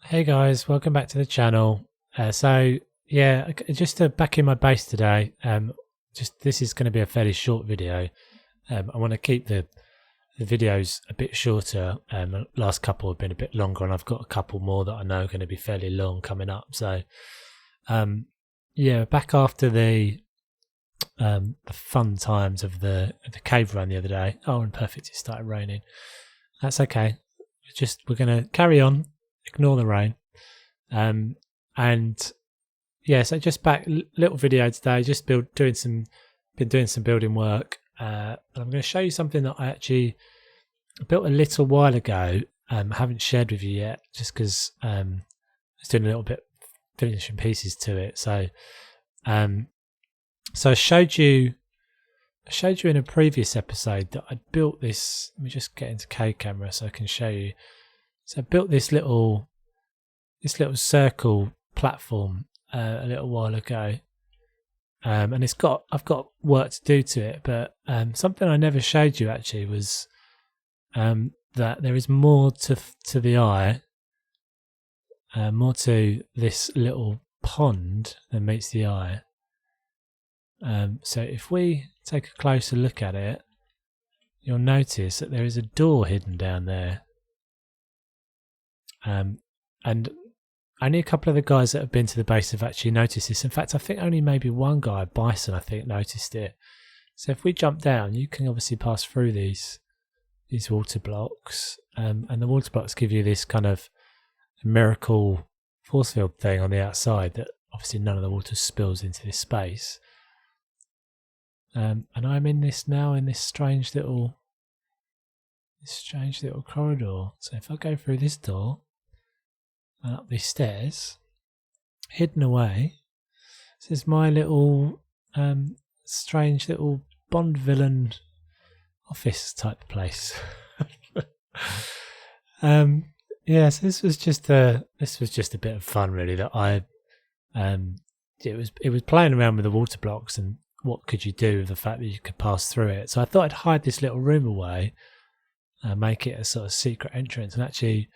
Hey guys, welcome back to the channel. Just to back in my base today, this is going to be a fairly short video. I want to keep the videos a bit shorter. The last couple have been a bit longer, and I've got a couple more that I know are going to be fairly long coming up. So, back after the fun times of the cave run the other day. Oh, and perfect, it started raining. That's okay. We're going to carry on. Ignore the rain. So just back, little video today, just been doing some building work. And I'm going to show you something that I actually built a little while ago. I haven't shared with you yet, just because I was doing a little bit, finishing pieces to it. So I showed you in a previous episode that I built this. Let me just get into K camera so I can show you. So I built this little circle platform a little while ago, and I've got work to do to it. But something I never showed you actually was that there is more to the eye, more to this little pond than meets the eye. So if we take a closer look at it, you'll notice that there is a door hidden down there. And only a couple of the guys that have been to the base have actually noticed this. In fact, I think only maybe one guy, Bison, I think, noticed it. So if we jump down, you can obviously pass through these water blocks, and the water blocks give you this kind of miracle force field thing on the outside that obviously none of the water spills into this space. And I'm in this strange little corridor. So if I go through this door and up these stairs, hidden away, this is my little strange little Bond villain office type place. So this was just a bit of fun, really. That it was playing around with the water blocks and what could you do with the fact that you could pass through it. So I thought I'd hide this little room away and make it a sort of secret entrance. And actually,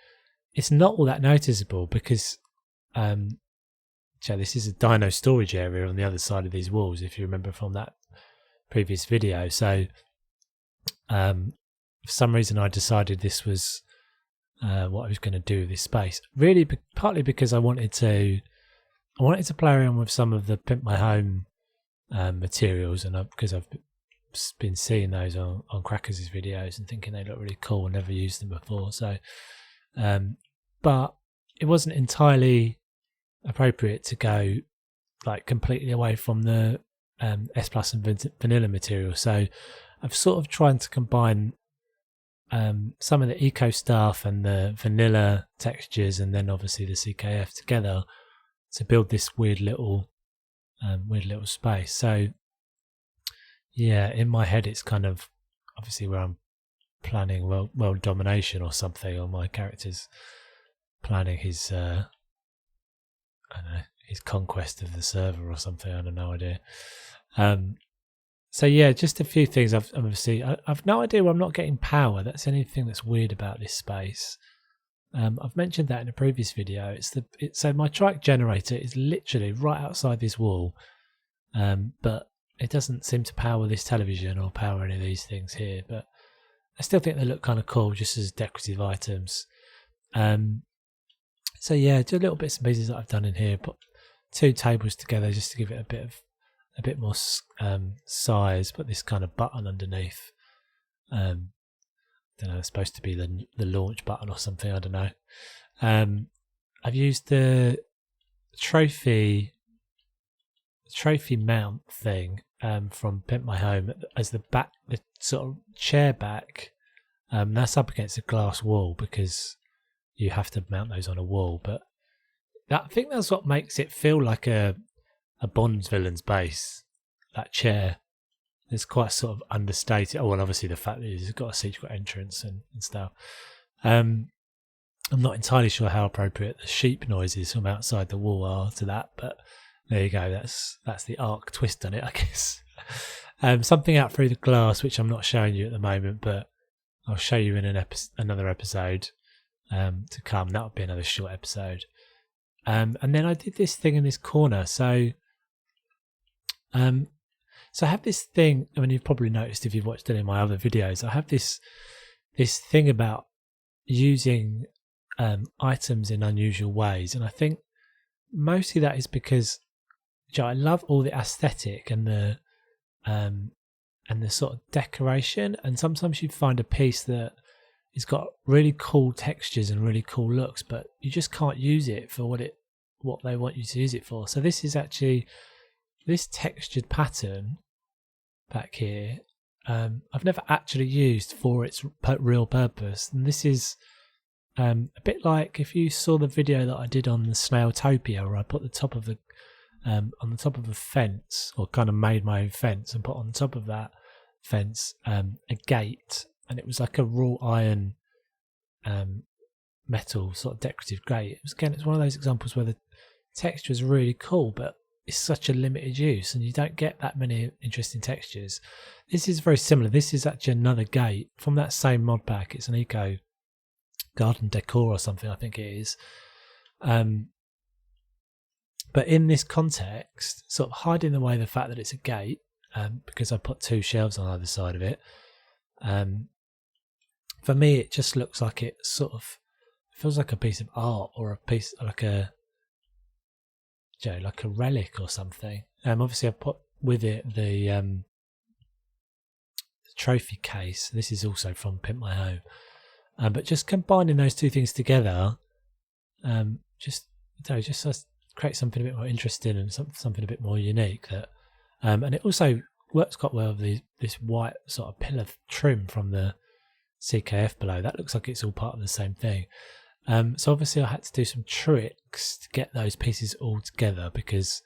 it's not all that noticeable because this is a dino storage area on the other side of these walls, if you remember from that previous video. So for some reason I decided this was what I was going to do with this space. Really, partly because I wanted to play around with some of the Pimp My Home materials, and because I've been seeing those on Crackers' videos and thinking they look really cool and never used them before. So but it wasn't entirely appropriate to go like completely away from the S Plus and vanilla material. So I've sort of tried to combine some of the eco stuff and the vanilla textures, and then obviously the CKF together to build this weird little space. So yeah, in my head it's kind of obviously where I'm planning world domination or something, or my character's planning his his conquest of the server or something. I don't know idea. So yeah, just a few things. I've no idea why I'm not getting power. That's anything that's weird about this space. I've mentioned that in a previous video. So my trike generator is literally right outside this wall, but it doesn't seem to power this television or power any of these things here. But I still think they look kind of cool just as decorative items. So yeah, do little bits and pieces that I've done in here. Put two tables together just to give it a bit more size. Put this kind of button underneath. I don't know, it's supposed to be the launch button or something. I don't know. I've used the trophy mount thing from Pimp My Home as the sort of chair back. That's up against a glass wall because you have to mount those on a wall. But I think that's what makes it feel like a Bond villain's base. That chair. It's quite sort of understated. Oh, well, obviously the fact that it's got a secret entrance and stuff. I'm not entirely sure how appropriate the sheep noises from outside the wall are to that, but there you go. That's the arc twist on it, I guess. Something out through the glass, which I'm not showing you at the moment, but I'll show you in another episode. to come. That would be another short episode. And then I did this thing in this corner. So I have this thing. I mean, you've probably noticed if you've watched any of my other videos. I have this thing about using items in unusual ways, and I think mostly that is because I love all the aesthetic and the sort of decoration. And sometimes you find a piece that it's got really cool textures and really cool looks, but you just can't use it for what they want you to use it for. So this is actually this textured pattern back here. I've never actually used for its real purpose, and this is a bit like if you saw the video that I did on the Snailtopia, where I put the top of the on the top of a fence, or kind of made my own fence and put on top of that fence a gate. And it was like a wrought iron metal sort of decorative gate. It's one of those examples where the texture is really cool, but it's such a limited use and you don't get that many interesting textures. This is very similar. This is actually another gate from that same mod pack. It's an Eco Garden Decor or something, I think it is. But in this context, sort of hiding away the fact that it's a gate, because I put two shelves on either side of it, for me, it just looks like it sort of feels like a piece of art, or a piece like a relic or something. Obviously, I put with it the trophy case. This is also from Pimp My Home, but just combining those two things together, just create something a bit more interesting and something a bit more unique. That, and it also works quite well with this white sort of pillar trim from the CKF below. That looks like it's all part of the same thing. So obviously I had to do some tricks to get those pieces all together, because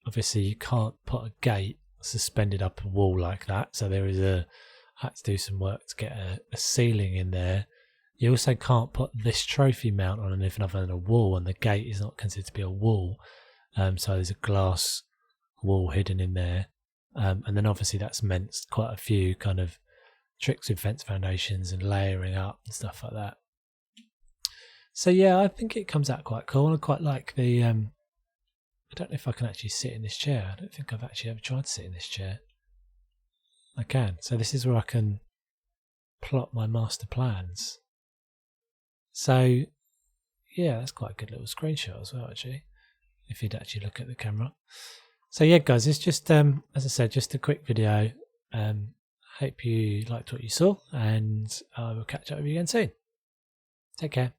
obviously you can't put a gate suspended up a wall like that. So I had to do some work to get a ceiling in there. You also can't put this trophy mount on anything other than a wall, and the gate is not considered to be a wall. So there's a glass wall hidden in there. And then obviously that's meant quite a few kind of tricks with fence foundations and layering up and stuff like that. So yeah, I think it comes out quite cool. I quite like the I don't know if I can actually sit in this chair. I don't think I've actually ever tried to sit in this chair. I can. So this is where I can plot my master plans. So yeah, that's quite a good little screenshot as well, actually, if you'd actually look at the camera. So yeah, guys, it's just as I said, just a quick video. Hope you liked what you saw, and I will catch up with you again soon. Take care.